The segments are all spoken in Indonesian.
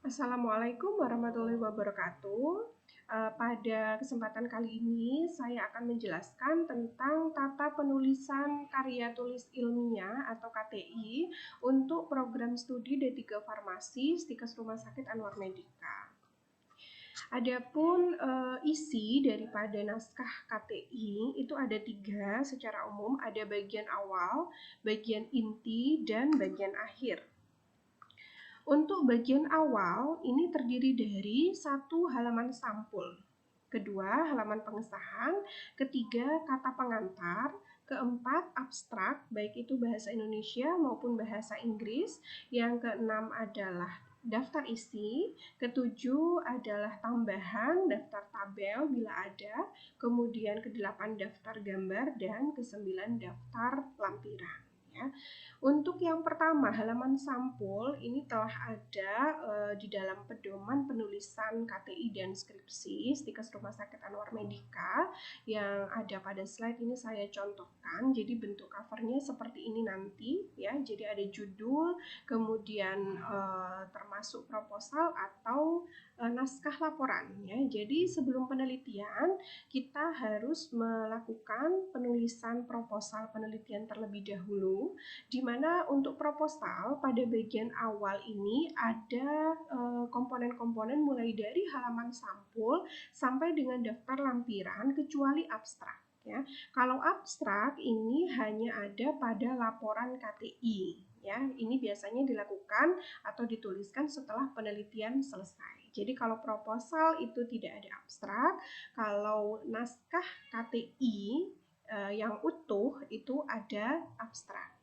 Assalamualaikum warahmatullahi wabarakatuh. Pada kesempatan kali ini saya akan menjelaskan tentang tata penulisan karya tulis ilmiah atau KTI untuk program studi D3 Farmasi Stikes Rumah Sakit Anwar Medika. Adapun isi daripada naskah KTI itu ada 3 secara umum, ada bagian awal, bagian inti, dan bagian akhir. Untuk bagian awal ini terdiri dari 1 halaman sampul, kedua halaman pengesahan, ketiga kata pengantar, keempat abstrak baik itu bahasa Indonesia maupun bahasa Inggris, yang keenam adalah daftar isi, ketujuh adalah tambahan daftar tabel bila ada, kemudian ke-8 daftar gambar, dan ke-9 daftar lampiran. Untuk yang pertama, halaman sampul ini telah ada di dalam pedoman penulisan KTI dan skripsi Stikes Rumah Sakit Anwar Medika yang ada pada slide ini saya contohkan. Jadi bentuk covernya seperti ini nanti ya. Jadi ada judul, kemudian termasuk proposal atau naskah laporan ya. Jadi sebelum penelitian kita harus melakukan penulisan proposal penelitian terlebih dahulu, di mana untuk proposal pada bagian awal ini ada komponen-komponen mulai dari halaman sampul sampai dengan daftar lampiran kecuali abstrak ya. Kalau abstrak ini hanya ada pada laporan KTI ya. Ini biasanya dilakukan atau dituliskan setelah penelitian selesai. Jadi kalau proposal itu tidak ada abstrak, kalau naskah KTI yang utuh itu ada abstrak.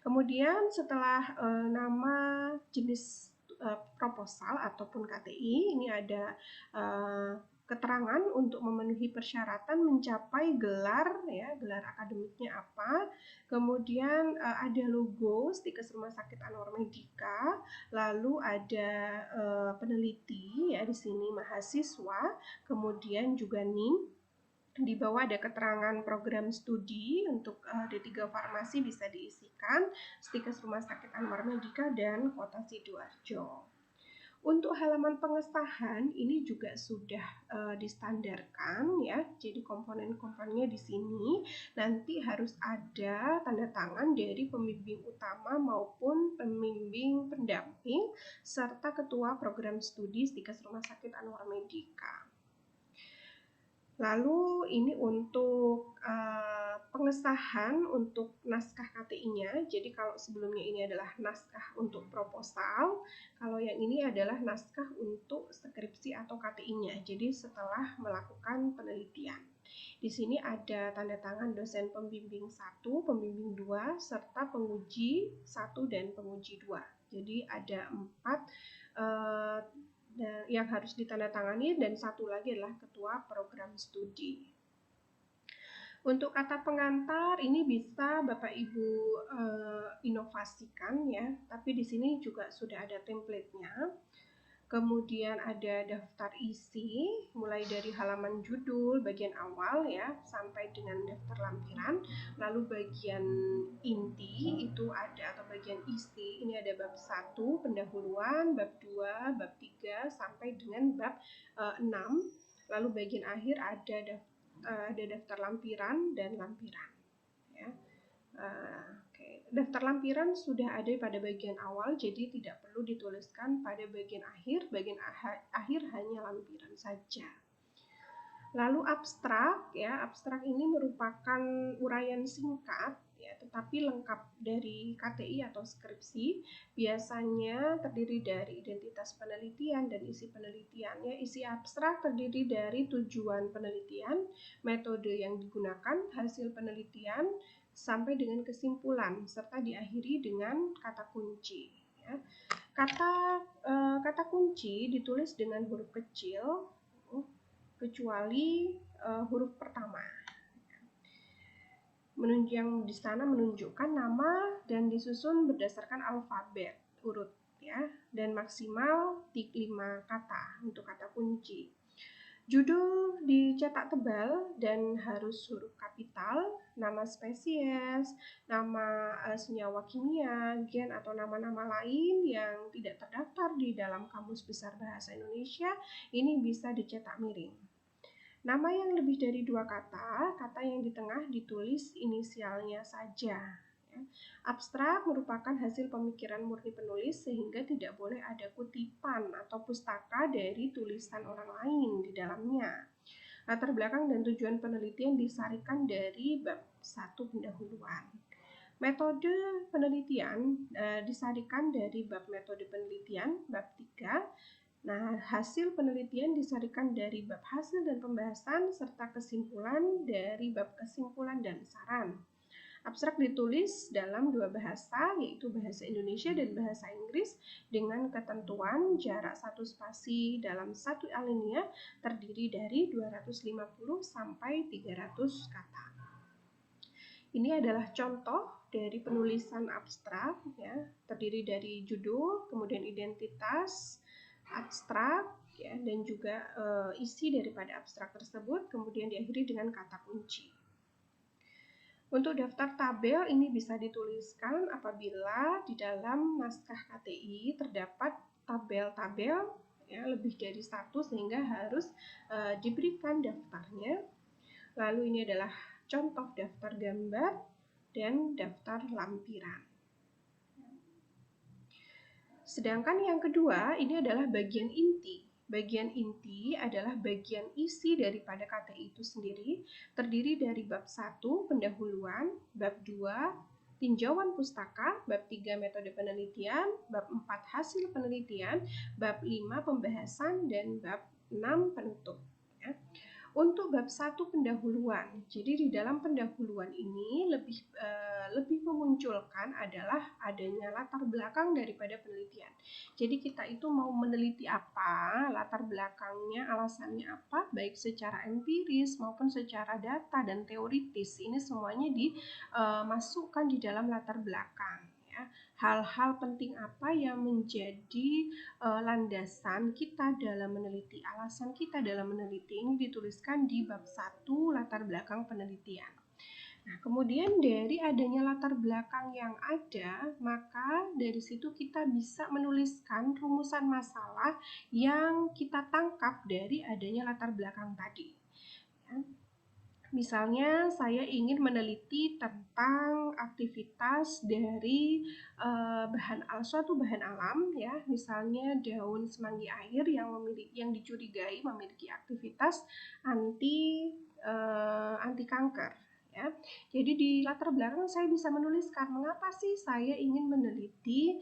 Kemudian setelah nama jenis proposal ataupun KTI, ini ada keterangan untuk memenuhi persyaratan mencapai gelar ya, gelar akademiknya apa. Kemudian ada logo Stikes Rumah Sakit Anwar Medika, lalu ada peneliti ya, di sini mahasiswa, kemudian juga NIM. Di bawah ada keterangan program studi untuk D3 Farmasi bisa diisikan, Stikes Rumah Sakit Anwar Medika, dan Kota Sidoarjo. Untuk halaman pengesahan ini juga sudah distandarkan ya. Jadi komponen-komponennya di sini nanti harus ada tanda tangan dari pembimbing utama maupun pembimbing pendamping serta ketua program studi Stikes Rumah Sakit Anwar Medika. Lalu ini untuk pengesahan untuk naskah KTI-nya. Jadi kalau sebelumnya ini adalah naskah untuk proposal, kalau yang ini adalah naskah untuk skripsi atau KTI-nya. Jadi setelah melakukan penelitian. Di sini ada tanda tangan dosen pembimbing 1, pembimbing 2, serta penguji 1 dan penguji 2. Jadi ada 4 yang harus ditandatangani, dan satu lagi adalah ketua program studi. Untuk kata pengantar ini bisa Bapak Ibu inovasikan ya, tapi di sini juga sudah ada template-nya. Kemudian ada daftar isi mulai dari halaman judul bagian awal ya sampai dengan daftar lampiran. Lalu bagian inti itu ada, atau bagian isi ini ada bab 1 pendahuluan, bab 2, bab 3 sampai dengan bab 6. Lalu bagian akhir ada daftar lampiran dan lampiran ya. Daftar lampiran sudah ada pada bagian awal, jadi tidak perlu dituliskan pada bagian akhir. Bagian akhir hanya lampiran saja. Lalu abstrak ya, abstrak ini merupakan uraian singkat ya, tetapi lengkap dari KTI atau skripsi. Biasanya terdiri dari identitas penelitian dan isi penelitiannya. Isi abstrak terdiri dari tujuan penelitian, metode yang digunakan, hasil penelitian, sampai dengan kesimpulan, serta diakhiri dengan kata kunci. Ya. Kata kunci ditulis dengan huruf kecil, kecuali huruf pertama. Yang di sana menunjukkan nama dan disusun berdasarkan alfabet urut ya, dan maksimal 5 kata untuk kata kunci. Judul dicetak tebal dan harus huruf kapital, nama spesies, nama senyawa kimia, gen atau nama-nama lain yang tidak terdaftar di dalam Kamus Besar Bahasa Indonesia ini bisa dicetak miring. Nama yang lebih dari 2 kata, kata yang di tengah ditulis inisialnya saja. Abstrak merupakan hasil pemikiran murni penulis sehingga tidak boleh ada kutipan atau pustaka dari tulisan orang lain di dalamnya. Latar belakang dan tujuan penelitian disarikan dari bab 1 pendahuluan. Metode penelitian disarikan dari bab metode penelitian, bab 3. Nah, hasil penelitian disarikan dari bab hasil dan pembahasan serta kesimpulan dari bab kesimpulan dan saran. Abstrak ditulis dalam 2 bahasa, yaitu bahasa Indonesia dan bahasa Inggris, dengan ketentuan jarak 1 spasi dalam 1 alinea terdiri dari 250 sampai 300 kata. Ini adalah contoh dari penulisan abstrak, ya, terdiri dari judul, kemudian identitas abstrak, ya, dan juga isi daripada abstrak tersebut, kemudian diakhiri dengan kata kunci. Untuk daftar tabel ini bisa dituliskan apabila di dalam naskah KTI terdapat tabel-tabel, ya, lebih dari 1 sehingga harus diberikan daftarnya. Lalu ini adalah contoh daftar gambar dan daftar lampiran. Sedangkan yang kedua ini adalah bagian inti. Bagian inti adalah bagian isi daripada KTI itu sendiri, terdiri dari bab 1 pendahuluan, bab 2 tinjauan pustaka, bab 3 metode penelitian, bab 4 hasil penelitian, bab 5 pembahasan, dan bab 6 penutup. Ya. Untuk bab 1 pendahuluan, jadi di dalam pendahuluan ini lebih memunculkan adalah adanya latar belakang daripada penelitian. Jadi kita itu mau meneliti apa, latar belakangnya, alasannya apa, baik secara empiris maupun secara data dan teoritis, ini semuanya dimasukkan di dalam latar belakang. Hal-hal penting apa yang menjadi landasan kita dalam meneliti, alasan kita dalam meneliti ini dituliskan di bab 1 latar belakang penelitian. Nah, kemudian dari adanya latar belakang yang ada, maka dari situ kita bisa menuliskan rumusan masalah yang kita tangkap dari adanya latar belakang tadi. Ya. Misalnya saya ingin meneliti tentang aktivitas dari suatu bahan alam, ya, misalnya daun semanggi air yang dicurigai memiliki aktivitas anti kanker. Ya. Jadi di latar belakang saya bisa menuliskan mengapa sih saya ingin meneliti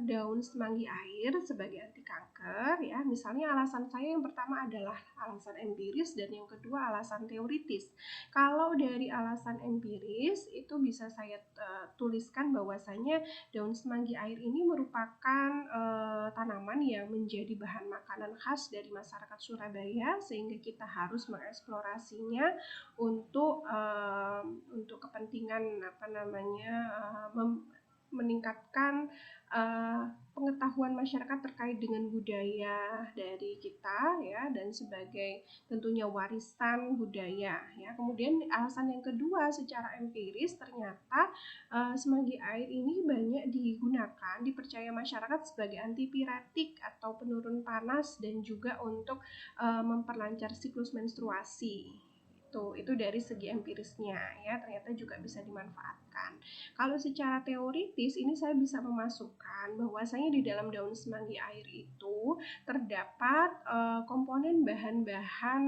daun semanggi air sebagai anti kanker, ya. Misalnya alasan saya yang pertama adalah alasan empiris dan yang kedua alasan teoritis. Kalau dari alasan empiris itu bisa saya tuliskan bahwasanya daun semanggi air ini merupakan tanaman yang menjadi bahan makanan khas dari masyarakat Surabaya sehingga kita harus mengeksplorasinya untuk kepentingan meningkatkan pengetahuan masyarakat terkait dengan budaya dari kita, ya, dan sebagai tentunya warisan budaya, ya. Kemudian alasan yang kedua secara empiris ternyata semanggi air ini banyak digunakan, dipercaya masyarakat sebagai antipiretik atau penurun panas dan juga untuk memperlancar siklus menstruasi. Itu dari segi empirisnya, ya, ternyata juga bisa dimanfaatkan. Kalau secara teoritis ini saya bisa memasukkan bahwasanya di dalam daun semanggi air itu terdapat komponen bahan-bahan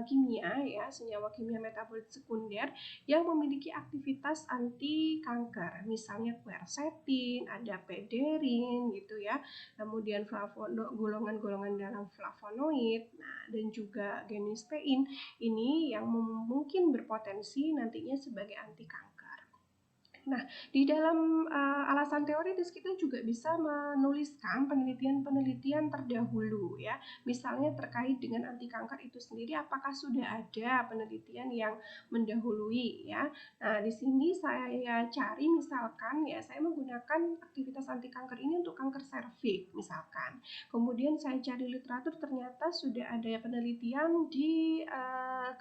kimia, ya, senyawa kimia metabolit sekunder yang memiliki aktivitas anti kanker. Misalnya quercetin, ada pederin gitu, ya. Kemudian golongan-golongan dalam flavonoid, nah, dan juga genistein ini yang mungkin berpotensi nantinya sebagai anti kanker. Nah, di dalam alasan teoritis kita juga bisa menuliskan penelitian-penelitian terdahulu ya. Misalnya terkait dengan anti kanker itu sendiri, apakah sudah ada penelitian yang mendahului ya. Nah, di sini saya cari misalkan ya, saya menggunakan aktivitas anti kanker ini untuk kanker serviks misalkan. Kemudian saya cari literatur, ternyata sudah ada penelitian di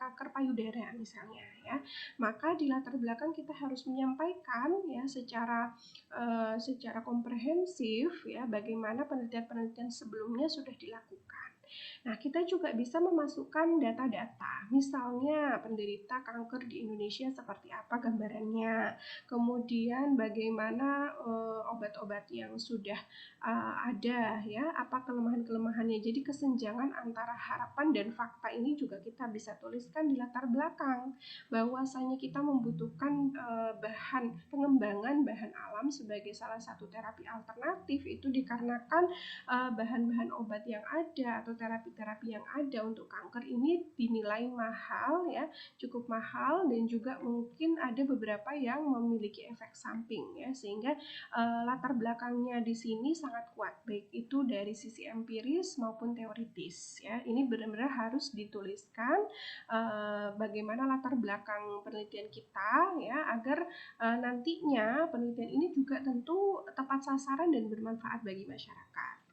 kanker payudara misalnya ya. Maka di latar belakang kita harus menyampaikan ya secara komprehensif ya bagaimana penelitian-penelitian sebelumnya sudah dilakukan. Nah, kita juga bisa memasukkan data-data, misalnya penderita kanker di Indonesia seperti apa gambarannya, kemudian bagaimana obat-obat yang sudah ada ya, apa kelemahan-kelemahannya. Jadi kesenjangan antara harapan dan fakta ini juga kita bisa tuliskan di latar belakang, bahwasanya kita membutuhkan pengembangan bahan alam sebagai salah satu terapi alternatif itu dikarenakan bahan-bahan obat yang ada atau terapi-terapi yang ada untuk kanker ini dinilai mahal ya, cukup mahal, dan juga mungkin ada beberapa yang memiliki efek samping ya, sehingga latar belakangnya di sini sangat kuat, baik itu dari sisi empiris maupun teoritis ya. Ini benar-benar harus dituliskan bagaimana latar belakang penelitian kita ya, agar nantinya penelitian ini juga tentu tepat sasaran dan bermanfaat bagi masyarakat.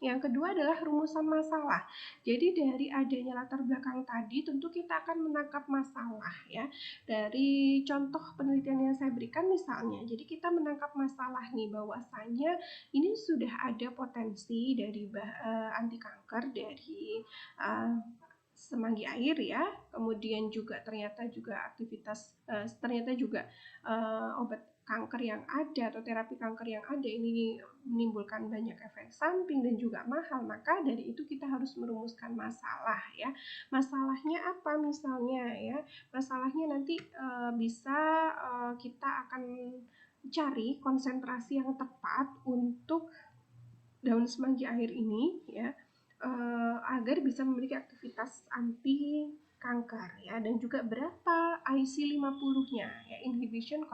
Yang kedua adalah rumusan masalah. Jadi dari adanya latar belakang tadi tentu kita akan menangkap masalah ya. Dari contoh penelitian yang saya berikan misalnya, jadi kita menangkap masalah nih bahwasanya ini sudah ada potensi dari anti kanker dari semanggi air ya, kemudian juga ternyata juga obat kanker yang ada atau terapi kanker yang ada ini menimbulkan banyak efek samping dan juga mahal. Maka dari itu kita harus merumuskan masalah ya. Masalahnya apa misalnya ya? Masalahnya nanti kita akan cari konsentrasi yang tepat untuk daun semanggi air ini ya, agar bisa memiliki aktivitas anti kanker ya, dan juga berapa IC 50-nya ya, inhibition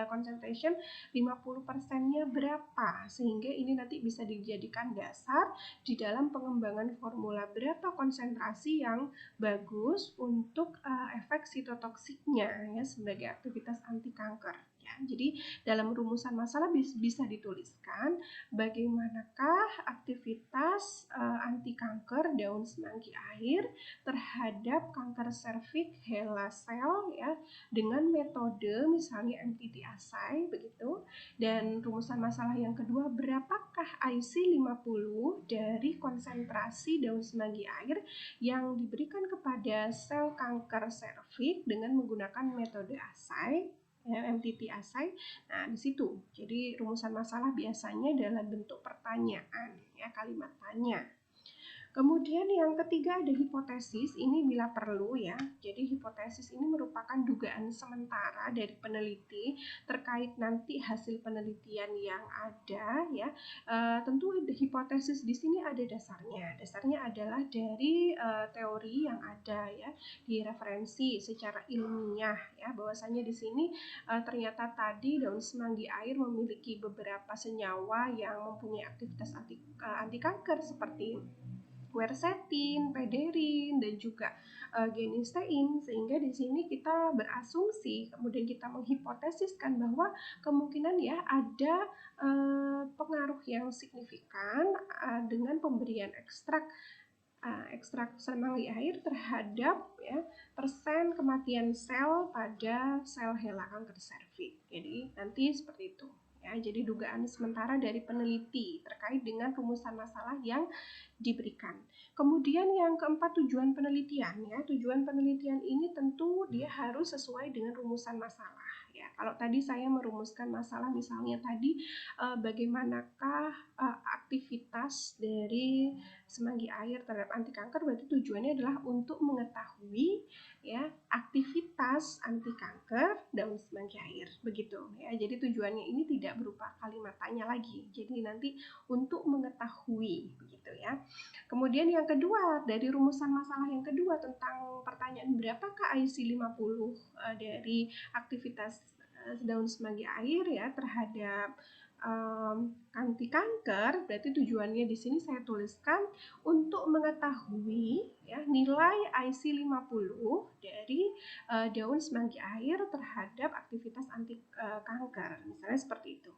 concentration 50%-nya berapa, sehingga ini nanti bisa dijadikan dasar di dalam pengembangan formula berapa konsentrasi yang bagus untuk efek sitotoksiknya ya sebagai aktivitas anti kanker ya. Jadi dalam rumusan masalah bisa dituliskan bagaimanakah aktivitas anti kanker daun semanggi air terhadap kanker serviks HeLa sel ya, dengan metode misalnya MTT assay begitu. Dan rumusan masalah yang kedua, berapakah IC 50 dari konsentrasi daun semanggi air yang diberikan kepada sel kanker serviks dengan menggunakan metode assay ya, MTT assay. Nah, di situ. Jadi rumusan masalah biasanya dalam bentuk pertanyaan ya, kalimat tanya. Kemudian yang ketiga ada hipotesis, ini bila perlu ya. Jadi hipotesis ini merupakan dugaan sementara dari peneliti terkait nanti hasil penelitian yang ada ya. Tentu hipotesis di sini ada dasarnya. Dasarnya adalah dari teori yang ada ya, di referensi secara ilmiah ya, bahwasanya di sini ternyata tadi daun semanggi air memiliki beberapa senyawa yang mempunyai aktivitas anti kanker seperti quercetin, pederin, dan juga genistein, sehingga di sini kita berasumsi, kemudian kita menghipotesiskan bahwa kemungkinan ya ada pengaruh yang signifikan dengan pemberian ekstrak semanggi air terhadap ya, persen kematian sel pada sel HeLa kanker serviks. Jadi nanti seperti itu. Ya, jadi dugaan sementara dari peneliti terkait dengan rumusan masalah yang diberikan. Kemudian yang keempat, tujuan penelitian ya. Tujuan penelitian ini tentu dia harus sesuai dengan rumusan masalah ya. Kalau tadi saya merumuskan masalah misalnya tadi bagaimanakah aktivitas dari semanggi air terhadap anti kanker, berarti tujuannya adalah untuk mengetahui ya aktivitas anti kanker daun semanggi air begitu ya. Jadi tujuannya ini tidak berupa kalimat tanya lagi, jadi nanti untuk mengetahui begitu ya. Kemudian yang kedua, dari rumusan masalah yang kedua tentang pertanyaan berapakah IC 50 dari aktivitas daun semanggi air ya terhadap anti kanker, berarti tujuannya di sini saya tuliskan untuk mengetahui ya nilai IC50 dari daun semanggi air terhadap aktivitas anti kanker, misalnya seperti itu.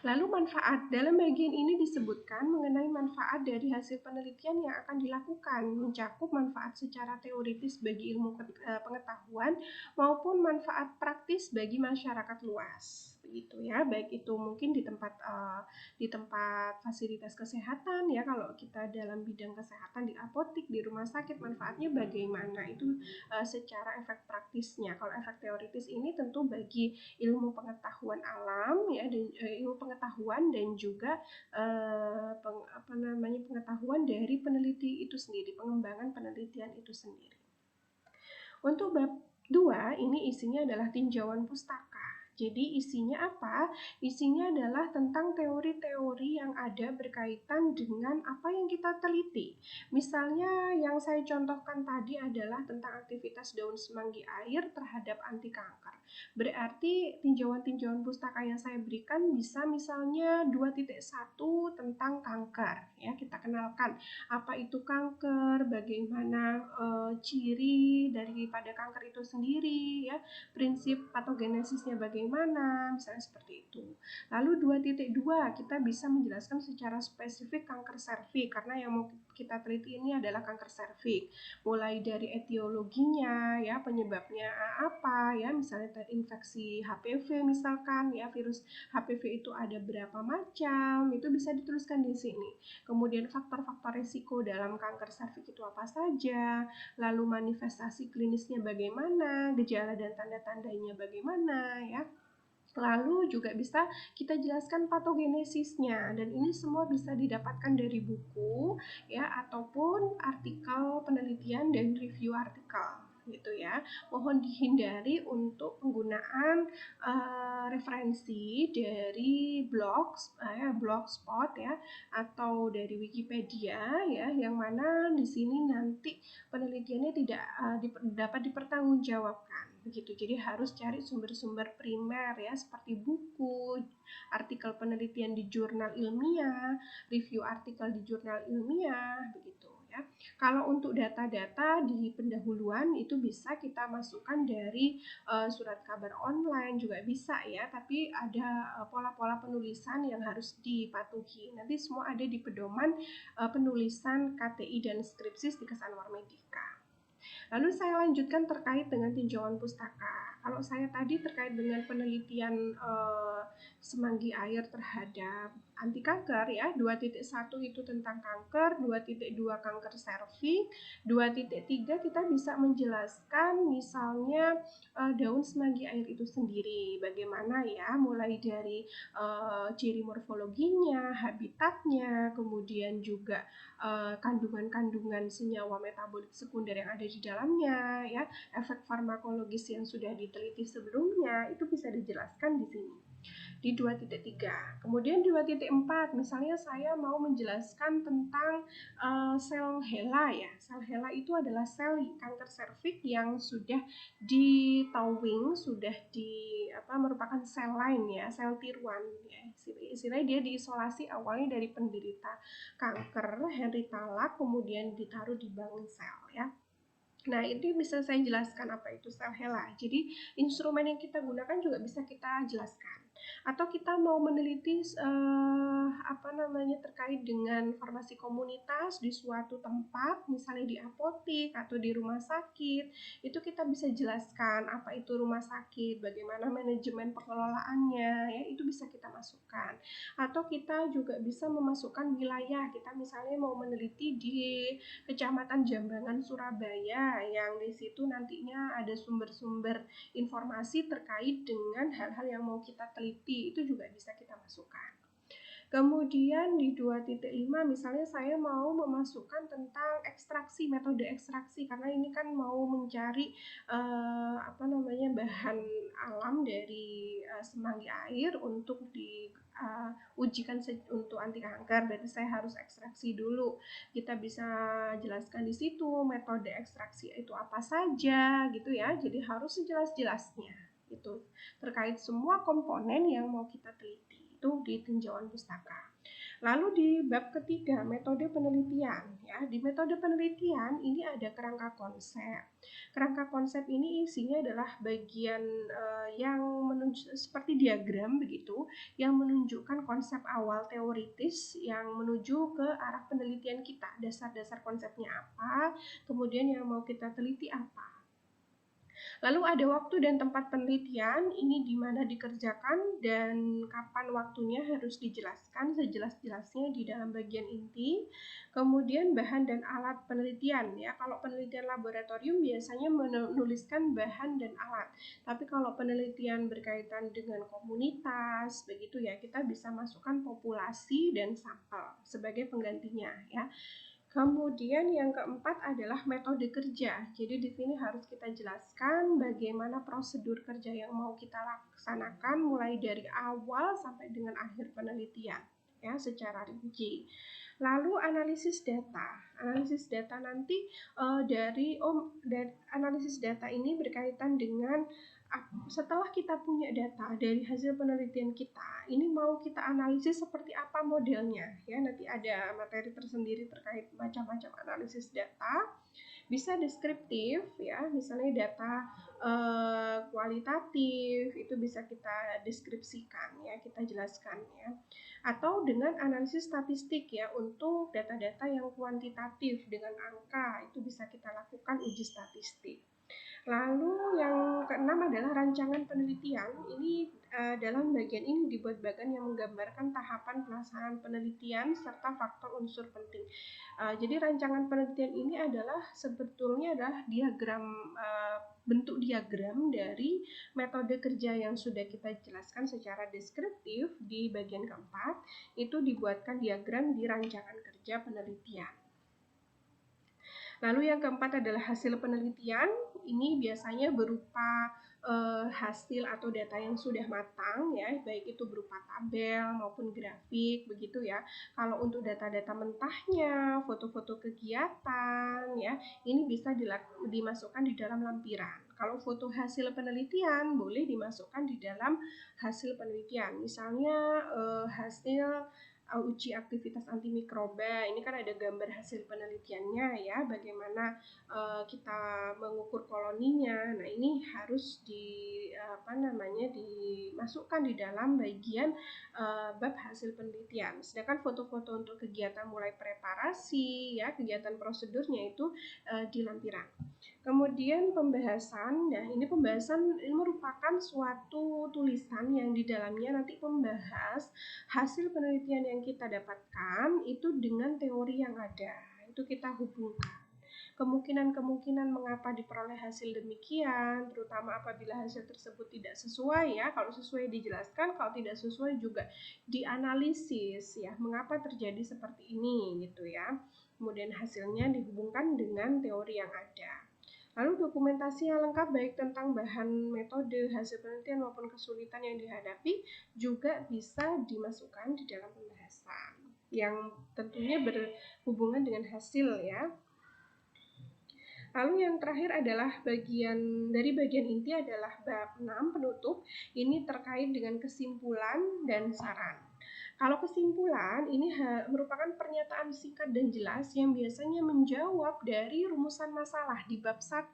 Lalu manfaat, dalam bagian ini disebutkan mengenai manfaat dari hasil penelitian yang akan dilakukan, mencakup manfaat secara teoritis bagi ilmu pengetahuan maupun manfaat praktis bagi masyarakat luas. Begitu ya, baik itu mungkin di tempat fasilitas kesehatan ya, kalau kita dalam bidang kesehatan di apotik, di rumah sakit, manfaatnya bagaimana itu secara efek praktisnya. Kalau efek teoritis ini tentu bagi ilmu pengetahuan alam ya, dan ilmu pengetahuan dan juga pengetahuan dari peneliti itu sendiri, pengembangan penelitian itu sendiri. Untuk bab 2 ini isinya adalah tinjauan pustaka. Jadi isinya apa? Isinya adalah tentang teori-teori yang ada berkaitan dengan apa yang kita teliti. Misalnya yang saya contohkan tadi adalah tentang aktivitas daun semanggi air terhadap anti kanker. Berarti tinjauan-tinjauan pustaka yang saya berikan bisa misalnya 2.1 tentang kanker. Ya, kita kenalkan apa itu kanker, bagaimana ciri daripada kanker itu sendiri, ya, prinsip patogenesisnya bagaimana, misalnya seperti itu. Lalu 2.2 kita bisa menjelaskan secara spesifik kanker serviks, karena yang mau kita teliti ini adalah kanker serviks, mulai dari etiologinya, ya, penyebabnya apa, ya, misalnya terinfeksi HPV misalkan, ya, virus HPV itu ada berapa macam, itu bisa dituliskan di sini. Kemudian faktor-faktor risiko dalam kanker serviks itu apa saja, lalu manifestasi klinisnya bagaimana, gejala dan tanda-tandanya bagaimana, ya. Lalu juga bisa kita jelaskan patogenesisnya, dan ini semua bisa didapatkan dari buku ya ataupun artikel penelitian dan review artikel gitu ya. Mohon dihindari untuk penggunaan referensi dari blogspot ya atau dari Wikipedia ya, yang mana di sini nanti penelitiannya tidak dapat dipertanggungjawabkan begitu. Jadi harus cari sumber-sumber primer ya, seperti buku, artikel penelitian di jurnal ilmiah, review artikel di jurnal ilmiah begitu ya. Kalau untuk data-data di pendahuluan itu bisa kita masukkan dari surat kabar online juga bisa ya, tapi ada pola-pola penulisan yang harus dipatuhi. Nanti semua ada di pedoman penulisan KTI dan skripsi Stikes Anwar Medika. Lalu saya lanjutkan terkait dengan tinjauan pustaka. Kalau saya tadi terkait dengan penelitian semanggi air terhadap anti kanker ya, 2.1 itu tentang kanker, 2.2 kanker serviks, 2.3 kita bisa menjelaskan misalnya daun semanggi air itu sendiri, bagaimana ya, mulai dari ciri morfologinya, habitatnya, kemudian juga kandungan-kandungan senyawa metabolit sekunder yang ada di dalamnya ya, efek farmakologis yang sudah diteliti sebelumnya itu bisa dijelaskan di sini di 2.3. Kemudian 2.4 misalnya saya mau menjelaskan tentang sel HeLa ya. Sel HeLa itu adalah sel kanker serviks yang sudah ditowing, sudah merupakan sel lain ya, sel tiruan ya. Istilahnya dia diisolasi awalnya dari penderita kanker Henry Talak, kemudian ditaruh di bangun sel ya. Nah, ini bisa saya jelaskan apa itu sel HeLa. Jadi, instrumen yang kita gunakan juga bisa kita jelaskan. Atau kita mau meneliti terkait dengan farmasi komunitas di suatu tempat, misalnya di apotik atau di rumah sakit, itu kita bisa jelaskan apa itu rumah sakit, bagaimana manajemen pengelolaannya, ya, itu bisa kita masukkan. Atau kita juga bisa memasukkan wilayah, kita misalnya mau meneliti di Kecamatan Jambangan, Surabaya, yang di situ nantinya ada sumber-sumber informasi terkait dengan hal-hal yang mau kita teliti, itu juga bisa kita masukkan. Kemudian di 2.5 misalnya saya mau memasukkan tentang ekstraksi, metode ekstraksi, karena ini kan mau mencari bahan alam dari semanggi air untuk diujikan untuk anti kanker, berarti saya harus ekstraksi dulu. Kita bisa jelaskan di situ metode ekstraksi itu apa saja gitu ya, jadi harus sejelas-jelasnya Itu terkait semua komponen yang mau kita teliti itu di tinjauan pustaka. Lalu di bab ketiga, metode penelitian. Ya, di metode penelitian ini ada kerangka konsep. Kerangka konsep ini isinya adalah bagian yang seperti diagram begitu, yang menunjukkan konsep awal teoritis yang menuju ke arah penelitian kita. Dasar-dasar konsepnya apa, kemudian yang mau kita teliti apa. Lalu ada waktu dan tempat penelitian, ini di mana dikerjakan dan kapan waktunya harus dijelaskan sejelas-jelasnya di dalam bagian inti. Kemudian bahan dan alat penelitian ya. Kalau penelitian laboratorium biasanya menuliskan bahan dan alat. Tapi kalau penelitian berkaitan dengan komunitas, begitu ya, kita bisa masukkan populasi dan sampel sebagai penggantinya ya. Kemudian yang keempat adalah metode kerja. Jadi di sini harus kita jelaskan bagaimana prosedur kerja yang mau kita laksanakan mulai dari awal sampai dengan akhir penelitian ya secara rinci. Lalu analisis data. Analisis data nanti dari analisis data ini berkaitan dengan setelah kita punya data dari hasil penelitian kita, ini mau kita analisis seperti apa modelnya ya. Nanti ada materi tersendiri terkait macam-macam analisis data. Bisa deskriptif ya, misalnya data kualitatif itu bisa kita deskripsikan ya, kita jelaskan ya. Atau dengan analisis statistik ya, untuk data-data yang kuantitatif dengan angka itu bisa kita lakukan uji statistik. Lalu yang keenam adalah rancangan penelitian. Ini dalam bagian ini dibuat bagian yang menggambarkan tahapan pelaksanaan penelitian serta faktor unsur penting. Jadi rancangan penelitian ini adalah sebetulnya adalah diagram bentuk diagram dari metode kerja yang sudah kita jelaskan secara deskriptif di bagian keempat. Itu dibuatkan diagram di rancangan kerja penelitian. Lalu yang keempat adalah hasil penelitian. Ini biasanya berupa hasil atau data yang sudah matang ya, baik itu berupa tabel maupun grafik begitu ya. Kalau untuk data-data mentahnya, foto-foto kegiatan ya, ini bisa dimasukkan di dalam lampiran. Kalau foto hasil penelitian boleh dimasukkan di dalam hasil penelitian. Misalnya hasil uji aktivitas antimikroba, ini kan ada gambar hasil penelitiannya ya, bagaimana kita mengukur koloninya. Nah ini harus dimasukkan di dalam bagian bab hasil penelitian. Sedangkan foto-foto untuk kegiatan mulai preparasi ya, kegiatan prosedurnya itu di lampiran. Kemudian pembahasan, nah ini pembahasan ini merupakan suatu tulisan yang di dalamnya nanti membahas hasil penelitian yang kita dapatkan itu dengan teori yang ada, itu kita hubungkan. Kemungkinan-kemungkinan mengapa diperoleh hasil demikian, terutama apabila hasil tersebut tidak sesuai ya, kalau sesuai dijelaskan, kalau tidak sesuai juga dianalisis ya, mengapa terjadi seperti ini gitu ya. Kemudian hasilnya dihubungkan dengan teori yang ada. Lalu dokumentasi yang lengkap baik tentang bahan, metode, hasil penelitian maupun kesulitan yang dihadapi juga bisa dimasukkan di dalam pembahasan yang tentunya berhubungan dengan hasil ya. Lalu yang terakhir adalah bagian inti adalah bab 6 penutup. Ini terkait dengan kesimpulan dan saran. Kalau kesimpulan ini merupakan pernyataan singkat dan jelas yang biasanya menjawab dari rumusan masalah di bab 1.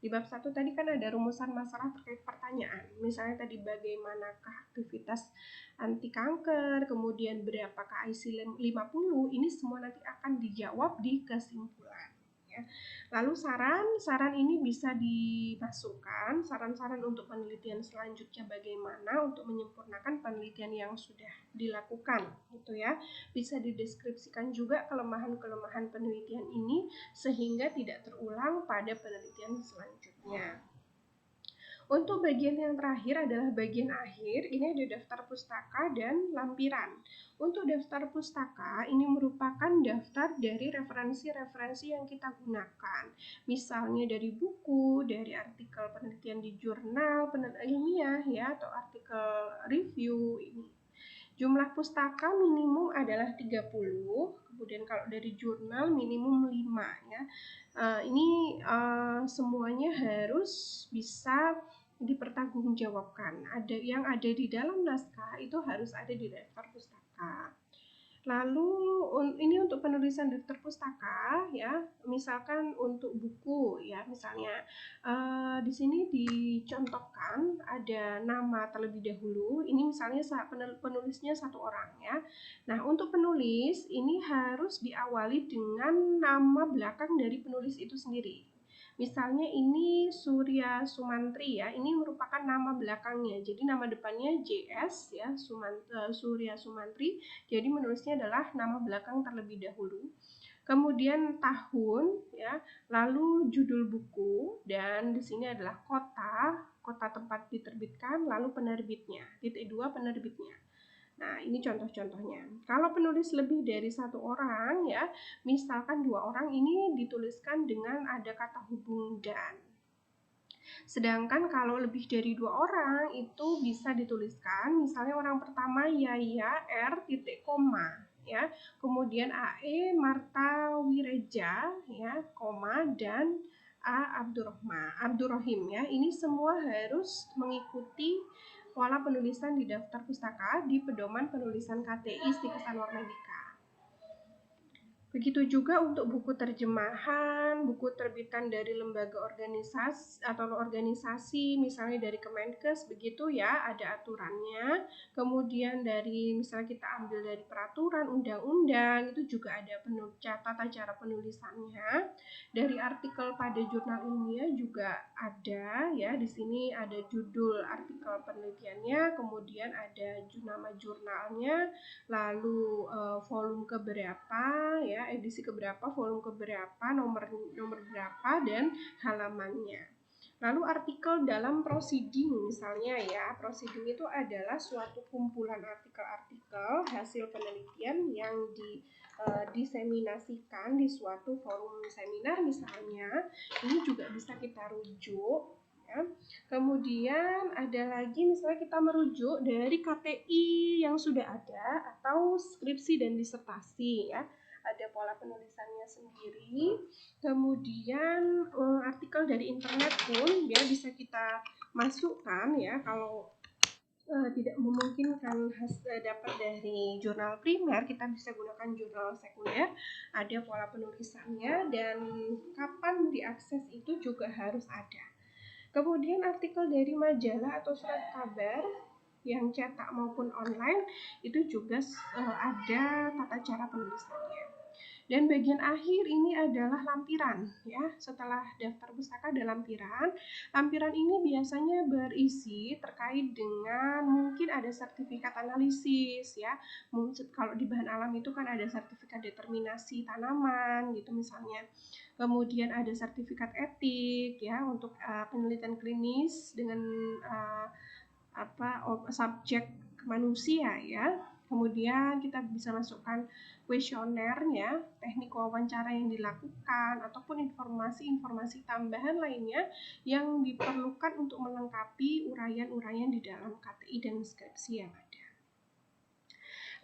Di bab 1 tadi kan ada rumusan masalah terkait pertanyaan. Misalnya tadi bagaimanakah aktivitas anti kanker, kemudian berapakah IC 50, ini semua nanti akan dijawab di kesimpulan. Ya. Lalu saran ini bisa dimasukkan, saran-saran untuk penelitian selanjutnya bagaimana untuk menyempurnakan penelitian yang sudah dilakukan, gitu ya. Bisa dideskripsikan juga kelemahan-kelemahan penelitian ini sehingga tidak terulang pada penelitian selanjutnya. Untuk bagian yang terakhir adalah bagian akhir, ini ada daftar pustaka dan lampiran. Untuk daftar pustaka, ini merupakan daftar dari referensi-referensi yang kita gunakan. Misalnya dari buku, dari artikel penelitian di jurnal ilmiah ya, atau artikel review ini. Jumlah pustaka minimum adalah 30, kemudian kalau dari jurnal minimum 5 ya. Ini semuanya harus bisa dipertanggungjawabkan. Yang ada di dalam naskah itu harus ada di daftar pustaka. Lalu ini untuk penulisan daftar pustaka ya, misalkan untuk buku ya, misalnya di sini dicontohkan ada nama terlebih dahulu. Ini misalnya penulisnya satu orang ya. Nah, untuk penulis ini harus diawali dengan nama belakang dari penulis itu sendiri. Misalnya ini Surya Sumantri ya, ini merupakan nama belakangnya. Jadi nama depannya JS ya, Surya Sumantri. Jadi menulisnya adalah nama belakang terlebih dahulu. Kemudian tahun ya, lalu judul buku, dan di sini adalah kota tempat diterbitkan, lalu penerbitnya. Titik 2 penerbitnya. Nah, ini contoh-contohnya. Kalau penulis lebih dari satu orang ya, misalkan 2 orang, ini dituliskan dengan ada kata hubung dan. Sedangkan kalau lebih dari 2 orang itu bisa dituliskan, misalnya orang pertama Yaya R titik koma ya, kemudian AE Marta Wireja ya, koma, dan A Abdurrahim ya. Ini semua harus mengikuti pola penulisan di daftar pustaka di pedoman penulisan KTI Stikes Anwar Medika. Begitu juga untuk buku terjemahan, buku terbitan dari lembaga organisasi atau organisasi, misalnya dari Kemenkes, begitu ya, ada aturannya. Kemudian dari misalnya kita ambil dari peraturan, undang-undang, itu juga ada tata cara penulisannya. Dari artikel pada jurnal ilmiah juga ada ya, di sini ada judul artikel penelitiannya, kemudian ada nama jurnalnya, lalu volume keberapa ya, edisi keberapa, volume keberapa, nomor berapa, dan halamannya. Lalu artikel dalam proceeding misalnya ya, proceeding itu adalah suatu kumpulan artikel-artikel hasil penelitian yang diseminasikan di suatu forum seminar misalnya. Ini juga bisa kita rujuk ya. Kemudian ada lagi misalnya kita merujuk dari KTI yang sudah ada atau skripsi dan disertasi ya. Ada pola penulisannya sendiri. Kemudian artikel dari internet pun ya bisa kita masukkan ya, kalau tidak memungkinkan dapat dari jurnal primer, kita bisa gunakan jurnal sekunder. Ada pola penulisannya dan kapan diakses itu juga harus ada. Kemudian artikel dari majalah atau surat kabar yang cetak maupun online itu juga ada tata cara penulisannya. Dan bagian akhir ini adalah lampiran ya. Setelah daftar pustaka ada lampiran. Lampiran ini biasanya berisi terkait dengan mungkin ada sertifikat analisis ya. Kalau di bahan alam itu kan ada sertifikat determinasi tanaman gitu misalnya. Kemudian ada sertifikat etik ya untuk penelitian klinis dengan subjek manusia ya. Kemudian kita bisa masukkan kuesioner ya, teknik wawancara yang dilakukan, ataupun informasi-informasi tambahan lainnya yang diperlukan untuk melengkapi uraian-uraian di dalam KTI dan skripsi yang ada.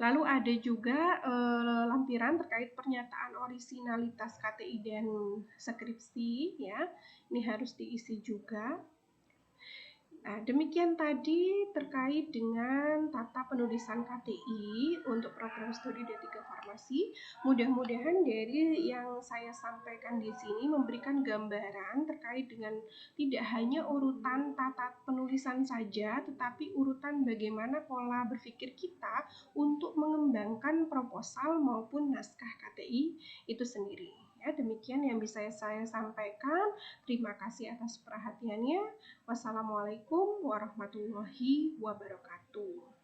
Lalu ada juga lampiran terkait pernyataan orisinalitas KTI dan skripsi ya. Ini harus diisi juga. Nah, demikian tadi terkait dengan tata penulisan KTI untuk program studi D3 Farmasi. Mudah-mudahan dari yang saya sampaikan di sini memberikan gambaran terkait dengan tidak hanya urutan tata penulisan saja, tetapi urutan bagaimana pola berpikir kita untuk mengembangkan proposal maupun naskah KTI itu sendiri. Ya, demikian yang bisa saya sampaikan. Terima kasih atas perhatiannya. Wassalamualaikum warahmatullahi wabarakatuh.